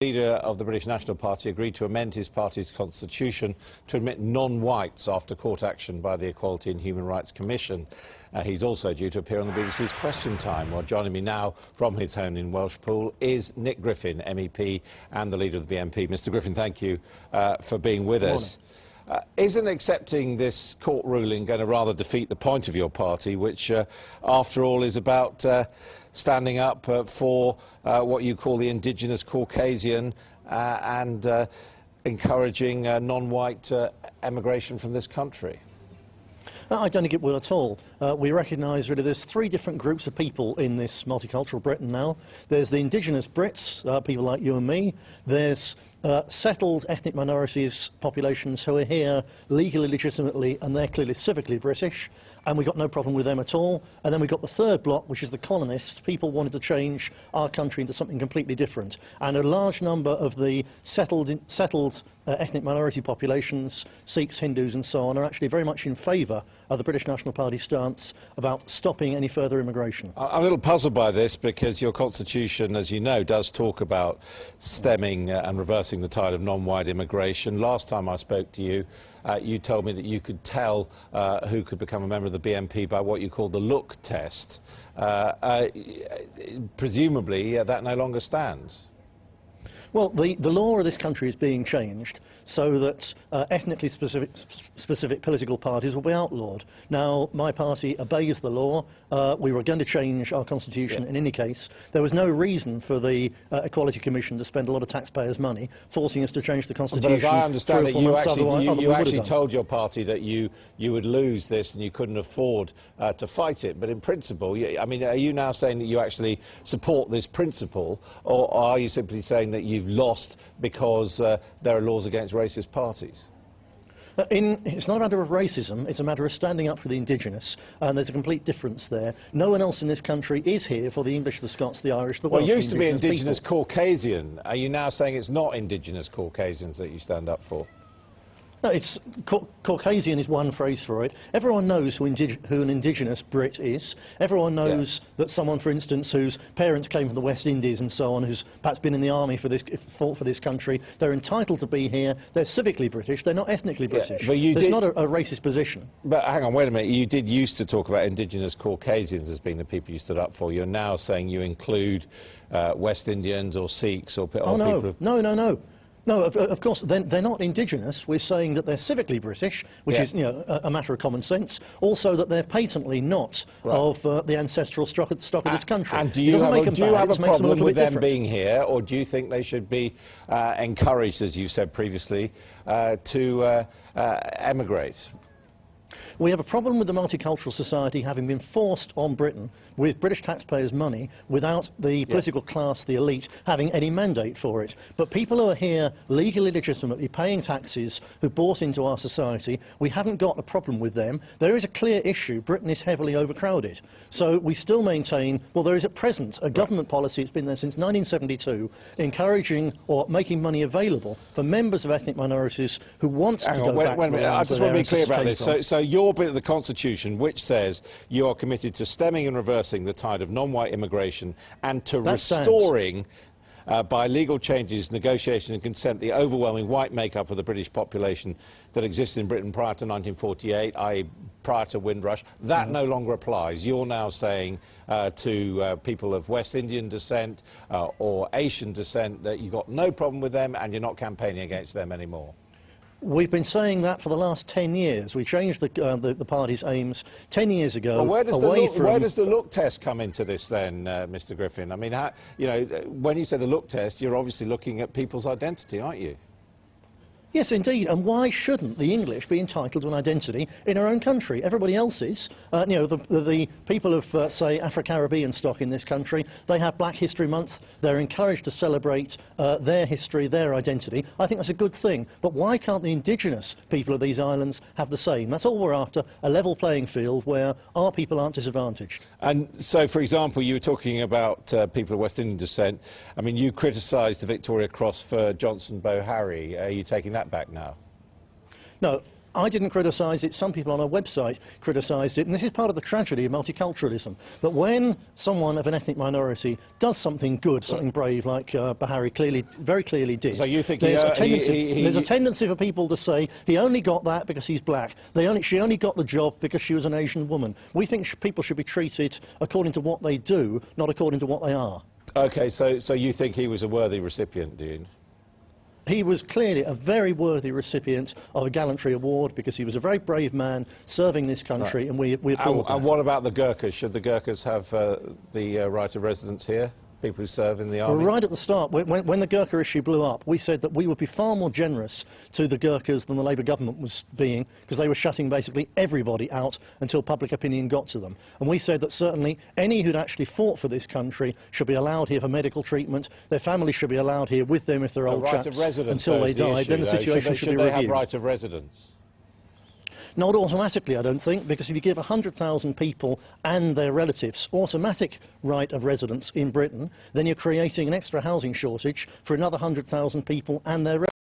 The leader of the British National Party agreed to amend his party's constitution to admit non-whites after court action by the Equality and Human Rights Commission. He's also due to appear on the BBC's Question Time. Well, joining me now from his home in Welshpool is Nick Griffin, MEP and the leader of the BNP. Mr Griffin, thank you for being with us. Isn't accepting this court ruling going to rather defeat the point of your party, which, after all, is about standing up for what you call the indigenous Caucasian and encouraging non-white emigration from this country? I don't think it will at all. We recognise really there's three different groups of people in this multicultural Britain now. There's the indigenous Brits, people like you and me. There's settled ethnic minorities populations who are here legally, legitimately, and they're clearly civically British, and we've got no problem with them at all. And then we've got the third block, which is the colonists. People wanted to change our country into something completely different. And a large number of the settled ethnic minority populations, Sikhs, Hindus and so on, are actually very much in favour of the British National Party stance about stopping any further immigration. I'm a little puzzled by this because your constitution, as you know, does talk about stemming and reversing the tide of non-white immigration. Last time I spoke to you, you told me that you could tell who could become a member of the BNP by what you call the look test. Presumably, that no longer stands. Well, the law of this country is being changed so that ethnically specific political parties will be outlawed. Now, my party obeys the law. We were going to change our constitution in any case. There was no reason for the Equality Commission to spend a lot of taxpayers' money forcing us to change the constitution. But as I understand it, you actually told your party that you would lose this and you couldn't afford to fight it. But in principle, I mean, are you now saying that you actually support this principle, or are you simply saying that you've lost because there are laws against racist parties? It's not a matter of racism, it's a matter of standing up for the indigenous, and there's a complete difference there. No one else in this country is here for the English, the Scots, the Irish, the Welsh. Well, it used to be indigenous Caucasian. Are you now saying it's not indigenous Caucasians that you stand up for? No, it's Caucasian is one phrase for it. Everyone knows who an indigenous Brit is. Everyone knows that someone, for instance, whose parents came from the West Indies and so on, who's perhaps been in the army fought for this country, they're entitled to be here. They're civically British. They're not ethnically British. But it's not a racist position. But hang on, wait a minute. You did used to talk about indigenous Caucasians as being the people you stood up for. You're now saying you include West Indians or Sikhs or people... No. No, of course, they're not indigenous. We're saying that they're civically British, which is, a matter of common sense. Also, that they're patently not of the ancestral stock of this country. And do you have a problem with them being here, or do you think they should be encouraged, as you said previously, to emigrate? We have a problem with the multicultural society having been forced on Britain with British taxpayers' money without the political class, the elite, having any mandate for it. But people who are here legally, legitimately paying taxes, who bought into our society, we haven't got a problem with them. There is a clear issue. Britain is heavily overcrowded. So we still maintain, well, there is at present a government policy, it's been there since 1972, encouraging or making money available for members of ethnic minorities who want to go back to the lands. I just want to be clear about this. So your bit of the Constitution, which says you are committed to stemming and reversing the tide of non-white immigration and to restoring, by legal changes, negotiation and consent, the overwhelming white makeup of the British population that existed in Britain prior to 1948, i.e. prior to Windrush, that no longer applies. You're now saying to people of West Indian descent or Asian descent that you've got no problem with them and you're not campaigning against them anymore. We've been saying that for the last 10 years. We changed the party's aims 10 years ago. Well, where does the look test come into this then, Mr Griffin? I mean, when you say the look test, you're obviously looking at people's identity, aren't you? Yes, indeed. And why shouldn't the English be entitled to an identity in our own country? Everybody else is. The people of, say, Afro-Caribbean stock in this country, they have Black History Month. They're encouraged to celebrate their history, their identity. I think that's a good thing. But why can't the indigenous people of these islands have the same? That's all we're after, a level playing field where our people aren't disadvantaged. And so, for example, you were talking about people of West Indian descent. I mean, you criticised the Victoria Cross for Johnson Bow Harry. Are you taking that back now? No, I didn't criticise it. Some people on our website criticised it. And this is part of the tragedy of multiculturalism, that when someone of an ethnic minority does something good, something brave, like Bahari very clearly did, so you think there's a tendency for people to say he only got that because he's black. She only got the job because she was an Asian woman. We think people should be treated according to what they do, not according to what they are. OK, so you think he was a worthy recipient, do you? He was clearly a very worthy recipient of a gallantry award because he was a very brave man serving this country, right. And we applaud that. And what about the Gurkhas? Should the Gurkhas have the right of residence here? People who serve in the army? Well, right at the start, when the Gurkha issue blew up, we said that we would be far more generous to the Gurkhas than the Labour government was being, because they were shutting basically everybody out until public opinion got to them. And we said that certainly any who'd actually fought for this country should be allowed here for medical treatment. Their families should be allowed here with them if they're old chaps until they died. Then the situation should be reviewed. Should they have right of residence? Not automatically, I don't think, because if you give 100,000 people and their relatives automatic right of residence in Britain, then you're creating an extra housing shortage for another 100,000 people and their relatives.